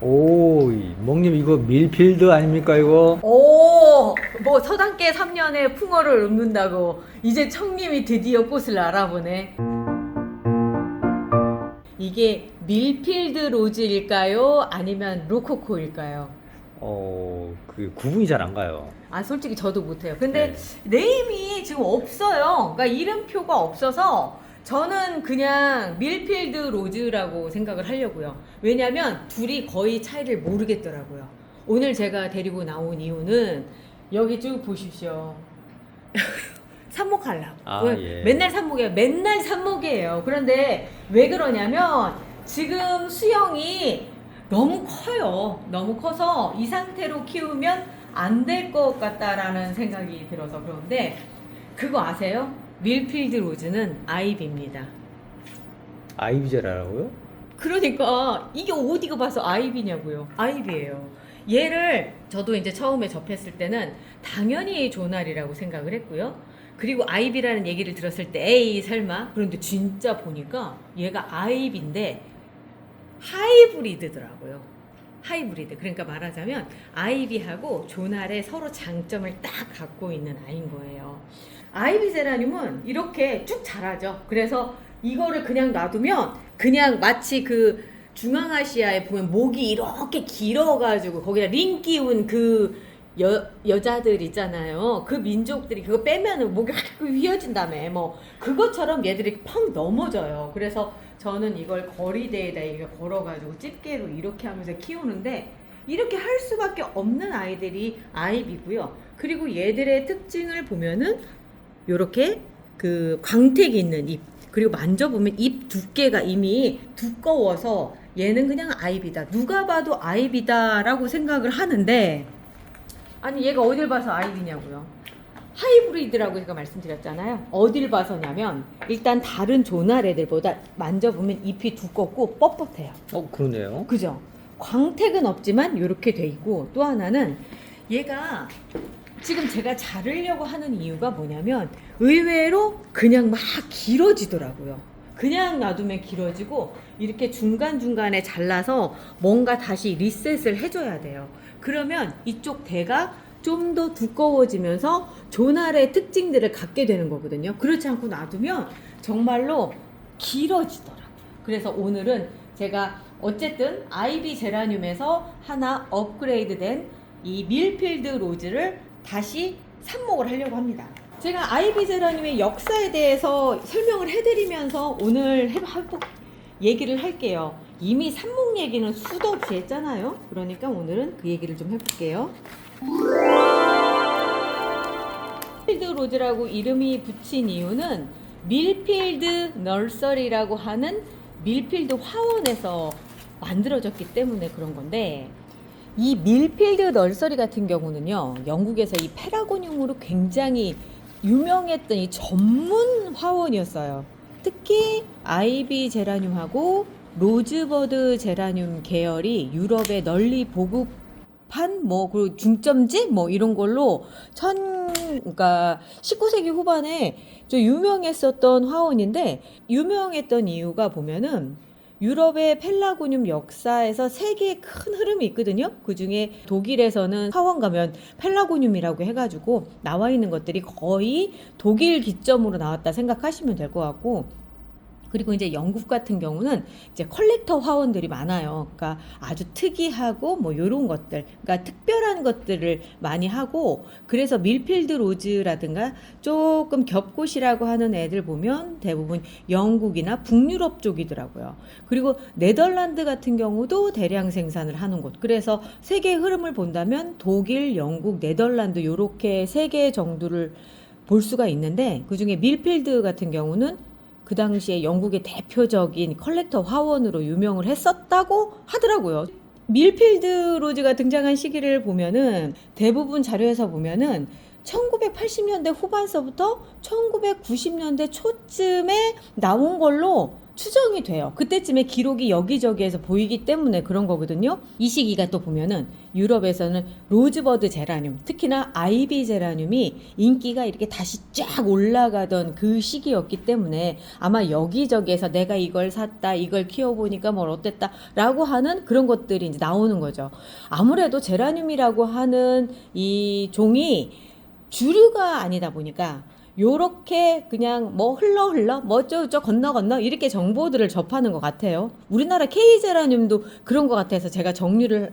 오, 멍님 이거 밀필드 아닙니까 이거? 오, 뭐 서당계 3년에 풍어를 읊는다고 이제 청님이 드디어 꽃을 알아보네. 이게 밀필드 로즈일까요? 아니면 로코코일까요? 그 구분이 잘 안 가요. 아, 솔직히 저도 못해요. 근데 네임이 지금 없어요. 그러니까 이름표가 없어서 저는 그냥 밀필드 로즈라고 생각을 하려고요. 왜냐면 둘이 거의 차이를 모르겠더라고요. 오늘 제가 데리고 나온 이유는 여기 쭉 보십시오. 삽목하려고. 예. 맨날 삽목이에요. 맨날 삽목이에요. 그런데 왜 그러냐면 지금 수영이 너무 커요. 너무 커서 이 상태로 키우면 안 될 것 같다라는 생각이 들어서 그런데 그거 아세요? 밀필드 로즈는 아이비입니다. 아이비제라고요? 그러니까 이게 어디가 봐서 아이비냐고요. 아이비예요. 얘를 저도 이제 처음에 접했을 때는 당연히 조날이라고 생각을 했고요. 그리고 아이비라는 얘기를 들었을 때 에이 설마, 그런데 진짜 보니까 얘가 아이비인데 하이브리드더라고요. 하이브리드. 그러니까 말하자면 아이비하고 조날의 서로 장점을 딱 갖고 있는 아이인 거예요. 아이비 제라늄은 이렇게 쭉 자라죠. 그래서 이거를 그냥 놔두면 그냥 마치 그 중앙아시아에 보면 목이 이렇게 길어가지고 거기다 링 끼운 그 여자들 있잖아요. 그 민족들이 그거 빼면은 목이 확 휘어진다며. 뭐 그것처럼 얘들이 펑 넘어져요. 그래서 저는 이걸 거리대에다 이렇게 걸어가지고 집게로 이렇게 하면서 키우는데 이렇게 할 수밖에 없는 아이들이 아이비고요. 그리고 얘들의 특징을 보면은 요렇게 그 광택이 있는 잎, 그리고 만져보면 잎 두께가 이미 두꺼워서 얘는 그냥 아이비다. 누가 봐도 아이비다라고 생각을 하는데 아니 얘가 어딜 봐서 아이비냐고요. 하이브리드라고 제가 말씀드렸잖아요. 어딜 봐서냐면 일단 다른 조날 애들보다 만져보면 잎이 두껍고 뻣뻣해요. 그러네요. 그죠? 광택은 없지만 이렇게 돼 있고, 또 하나는 얘가 지금 제가 자르려고 하는 이유가 뭐냐면 의외로 그냥 막 길어지더라고요. 그냥 놔두면 길어지고 이렇게 중간중간에 잘라서 뭔가 다시 리셋을 해줘야 돼요. 그러면 이쪽 대가 좀 더 두꺼워지면서 조날의 특징들을 갖게 되는 거거든요. 그렇지 않고 놔두면 정말로 길어지더라고요. 그래서 오늘은 제가 어쨌든 아이비 제라늄에서 하나 업그레이드된 이 밀필드 로즈를 다시 삽목을 하려고 합니다. 제가 아이비 제라늄의 역사에 대해서 설명을 해드리면서 오늘 얘기를 할게요. 이미 삽목 얘기는 수도 없이 했잖아요. 그러니까 오늘은 그 얘기를 좀 해볼게요. 밀필드 로즈라고 이름이 붙인 이유는 밀필드 널서리라고 하는 밀필드 화원에서 만들어졌기 때문에 그런 건데, 이 밀필드 널서리 같은 경우는요, 영국에서 이 페라고늄으로 굉장히 유명했던 이 전문 화원이었어요. 특히 아이비 제라늄하고 로즈버드 제라늄 계열이 유럽에 널리 보급한 그 중점지 이런 걸로 그러니까 19세기 후반에 좀 유명했었던 화원인데, 유명했던 이유가 보면은 유럽의 펠라고늄 역사에서 세 개의 큰 흐름이 있거든요. 그 중에 독일에서는 화원 가면 펠라고늄이라고 해가지고 나와 있는 것들이 거의 독일 기점으로 나왔다 생각하시면 될 것 같고, 그리고 이제 영국 같은 경우는 이제 컬렉터 화원들이 많아요. 그러니까 아주 특이하고 요런 것들, 그러니까 특별한 것들을 많이 하고, 그래서 밀필드 로즈라든가 조금 겹꽃이라고 하는 애들 보면 대부분 영국이나 북유럽 쪽이더라고요. 그리고 네덜란드 같은 경우도 대량 생산을 하는 곳. 그래서 세계의 흐름을 본다면 독일, 영국, 네덜란드 요렇게 세 개 정도를 볼 수가 있는데, 그중에 밀필드 같은 경우는 그 당시에 영국의 대표적인 컬렉터 화원으로 유명을 했었다고 하더라고요. 밀필드 로즈가 등장한 시기를 보면은 대부분 자료에서 보면은 1980년대 후반서부터 1990년대 초쯤에 나온 걸로 추정이 돼요. 그때쯤에 기록이 여기저기에서 보이기 때문에 그런 거거든요. 이 시기가 또 보면은 유럽에서는 로즈버드 제라늄, 특히나 아이비 제라늄이 인기가 이렇게 다시 쫙 올라가던 그 시기였기 때문에 아마 여기저기에서 내가 이걸 샀다, 이걸 키워보니까 뭘 어땠다 라고 하는 그런 것들이 이제 나오는 거죠. 아무래도 제라늄이라고 하는 이 종이 주류가 아니다 보니까 요렇게 그냥 뭐 흘러 뭐 어쩌고저쩌고 건너 이렇게 정보들을 접하는 것 같아요. 우리나라 K제라늄도 그런 것 같아서 제가 정리를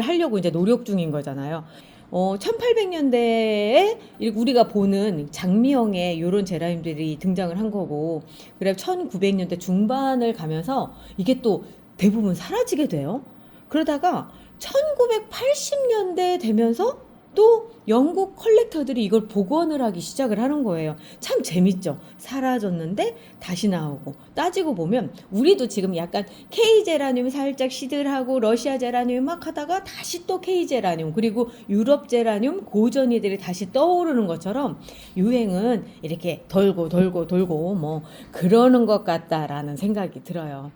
하려고 이제 노력 중인 거잖아요. 1800년대에 우리가 보는 장미형의 요런 제라늄들이 등장을 한 거고, 그래 1900년대 중반을 가면서 이게 또 대부분 사라지게 돼요. 그러다가 1980년대 되면서 또 영국 컬렉터들이 이걸 복원을 하기 시작을 하는 거예요. 참 재밌죠. 사라졌는데 다시 나오고, 따지고 보면 우리도 지금 약간 K제라늄 살짝 시들하고 러시아 제라늄 막 하다가 다시 또 K제라늄, 그리고 유럽 제라늄 고전이들이 다시 떠오르는 것처럼 유행은 이렇게 돌고 뭐 그러는 것 같다라는 생각이 들어요.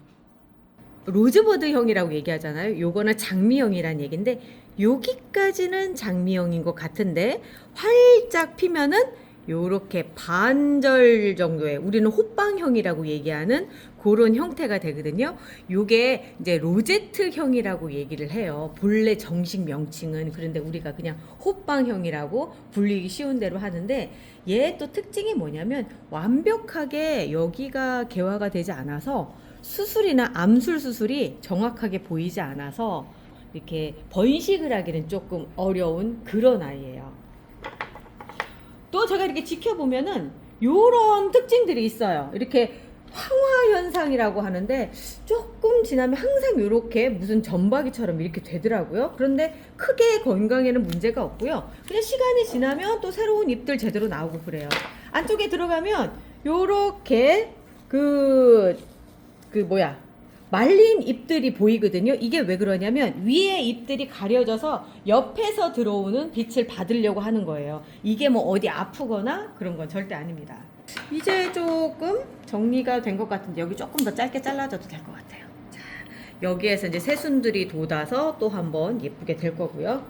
로즈버드형이라고 얘기하잖아요. 요거는 장미형이란 얘기인데, 여기까지는 장미형인 것 같은데 활짝 피면은 요렇게 반절 정도의, 우리는 호빵형이라고 얘기하는 그런 형태가 되거든요. 요게 이제 로제트형이라고 얘기를 해요. 본래 정식 명칭은. 그런데 우리가 그냥 호빵형이라고 불리기 쉬운 대로 하는데, 얘 또 특징이 뭐냐면 완벽하게 여기가 개화가 되지 않아서 수술이나 암술 수술이 정확하게 보이지 않아서 이렇게 번식을 하기는 조금 어려운 그런 아이예요. 또 제가 이렇게 지켜보면은 요런 특징들이 있어요. 이렇게 황화 현상이라고 하는데, 조금 지나면 항상 이렇게 무슨 점박이처럼 이렇게 되더라고요. 그런데 크게 건강에는 문제가 없고요. 그냥 시간이 지나면 또 새로운 잎들 제대로 나오고 그래요. 안쪽에 들어가면 요렇게 말린 잎들이 보이거든요. 이게 왜 그러냐면 위에 잎들이 가려져서 옆에서 들어오는 빛을 받으려고 하는 거예요. 이게 뭐 어디 아프거나 그런 건 절대 아닙니다. 이제 조금 정리가 된 것 같은데, 여기 조금 더 짧게 잘라줘도 될 것 같아요. 자, 여기에서 이제 새순들이 돋아서 또 한번 예쁘게 될 거고요.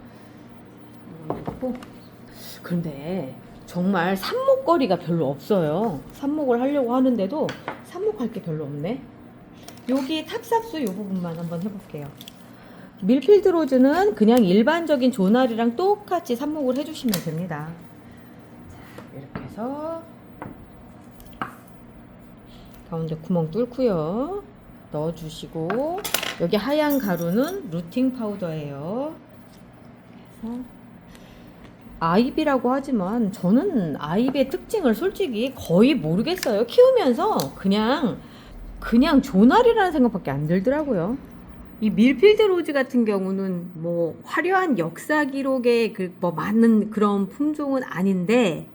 그런데 정말 삽목거리가 별로 없어요. 삽목을 하려고 하는데도 삽목할 게 별로 없네. 여기 탑삽수 이 부분만 한번 해볼게요. 밀필드 로즈는 그냥 일반적인 조나리랑 똑같이 삽목을 해주시면 됩니다. 자, 이렇게 해서 가운데 구멍 뚫고요. 넣어주시고, 여기 하얀 가루는 루팅 파우더예요. 그래서 아이비라고 하지만 저는 아이비의 특징을 솔직히 거의 모르겠어요. 키우면서 그냥 조나리라는 생각밖에 안 들더라고요. 이 밀필드 로즈 같은 경우는 뭐 화려한 역사 기록에 많은 그런 품종은 아닌데,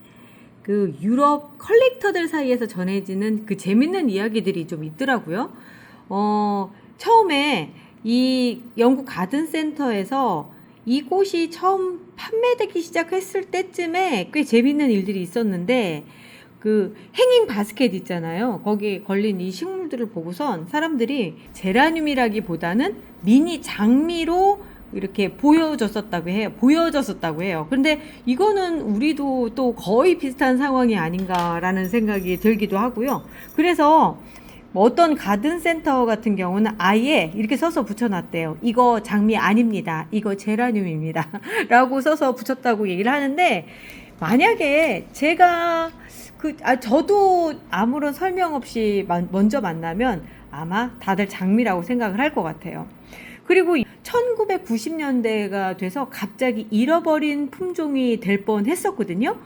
그 유럽 컬렉터들 사이에서 전해지는 그 재밌는 이야기들이 좀 있더라고요. 처음에 이 영국 가든센터에서 이 꽃이 처음 판매되기 시작했을 때쯤에 꽤 재밌는 일들이 있었는데, 그 행잉 바스켓 있잖아요. 거기에 걸린 이 식물들을 보고선 사람들이 제라늄이라기보다는 미니 장미로 이렇게 보여졌었다고 해요. 그런데 이거는 우리도 또 거의 비슷한 상황이 아닌가라는 생각이 들기도 하고요. 그래서 어떤 가든센터 같은 경우는 아예 이렇게 써서 붙여놨대요. 이거 장미 아닙니다. 이거 제라늄입니다. 라고 써서 붙였다고 얘기를 하는데, 만약에 제가 저도 아무런 설명 없이 먼저 만나면 아마 다들 장미라고 생각을 할 것 같아요. 그리고 1990년대가 돼서 갑자기 잃어버린 품종이 될 뻔 했었거든요.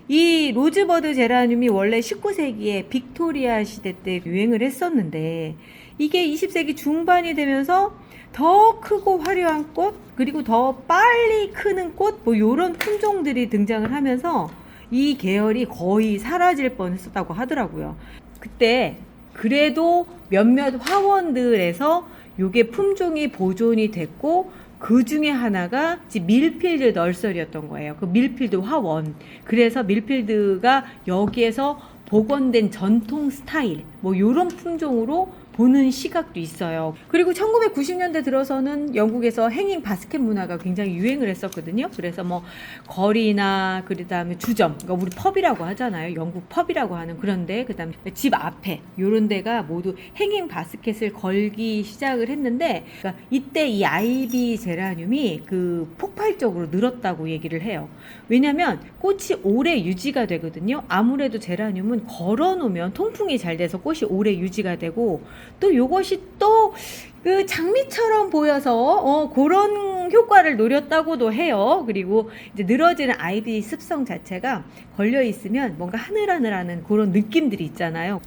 이 로즈버드 제라늄이 원래 19세기에 빅토리아 시대 때 유행을 했었는데, 이게 20세기 중반이 되면서 더 크고 화려한 꽃, 그리고 더 빨리 크는 꽃, 뭐 요런 품종들이 등장을 하면서 이 계열이 거의 사라질 뻔했었다고 하더라고요. 그때 그래도 몇몇 화원들에서 요게 품종이 보존이 됐고, 그 중에 하나가 밀필드 널서리였던 거예요. 그 밀필드 화원. 그래서 밀필드가 여기에서 복원된 전통 스타일 뭐 요런 품종으로 보는 시각도 있어요. 그리고 1990년대 들어서는 영국에서 행잉 바스켓 문화가 굉장히 유행을 했었거든요. 그래서 뭐 거리나 그다음에 주점, 그러니까 우리 펍이라고 하잖아요. 영국 펍이라고 하는 그런데 그다음에 집 앞에 요런 데가 모두 행잉 바스켓을 걸기 시작을 했는데, 그러니까 이때 이 아이비 제라늄이 그 폭발적으로 늘었다고 얘기를 해요. 왜냐면 꽃이 오래 유지가 되거든요. 아무래도 제라늄은 걸어 놓으면 통풍이 잘 돼서 꽃이 오래 유지가 되고, 또 요것이 또 그 장미처럼 보여서 그런 효과를 노렸다고도 해요. 그리고 이제 늘어지는 아이비 습성 자체가 걸려 있으면 뭔가 하늘하늘하는 그런 느낌들이 있잖아요.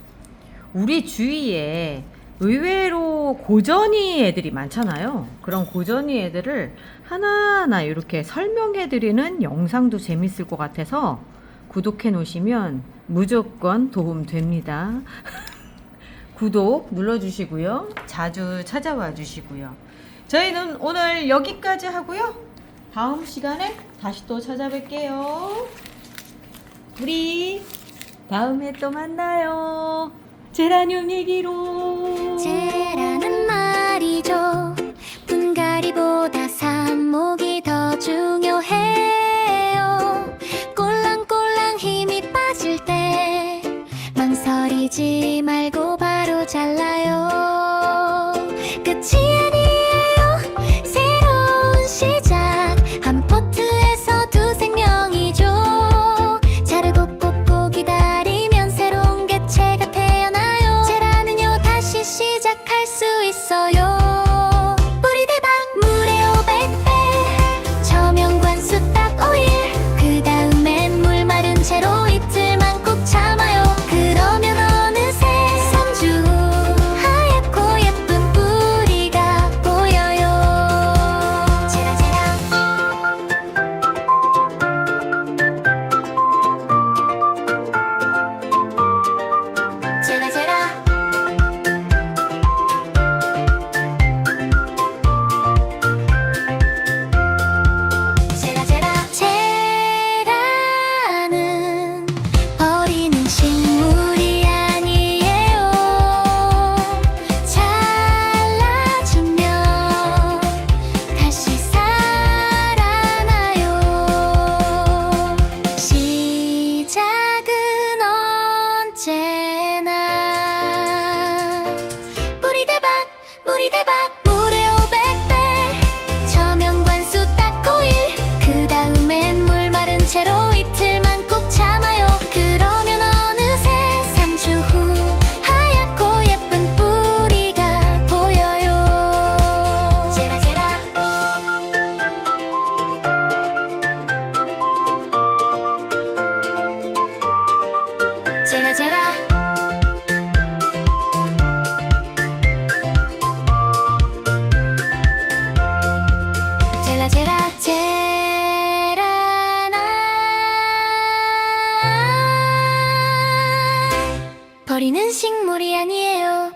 우리 주위에 의외로 고전이 애들이 많잖아요. 그런 고전이 애들을 하나하나 이렇게 설명해 드리는 영상도 재밌을 것 같아서 구독해 놓으시면 무조건 도움 됩니다. 구독 눌러주시고요. 자주 찾아와 주시고요. 저희는 오늘 여기까지 하고요. 다음 시간에 다시 또 찾아뵐게요. 우리 다음에 또 만나요. 제라늄 얘기로. 제라는 말이죠. 분갈이보다 삽목이 더 중요해요. 꼴랑꼴랑 힘이 빠질 때 망설이지 말고 바로 잘라요. 끝이 아니에요. 새로운 시작. 한 포트에서 두 생명이죠. 자르고 뽑고 기다리면 새로운 개체가 태어나요. 제라는요 다시 시작할 수 있어요. 뿌리 대박 물에 500배 저명 관수 딱 5일. 그 다음엔 물 마른 채로 이틀만 꼭 참아요. 그러면 어느새 3주 후 하얗고 예쁜 뿌리가 보여요. 제라제라 제라제라 제라제라 제라는 버리는 식물이 아니에요. 잘라주면 다시 살아나요. 시작은 언제나 뿌리 대박 뿌리 대박 물에 500배 저명 관수 딱 5일. 그 다음엔 물 마른 채로 이틀만 꼭 참아요. 그러면 어느새 3주 후 하얗고 예쁜 뿌리가 보여요. 제라제라 제라제라 제라제라 제라나 버리는 식물이 아니에요.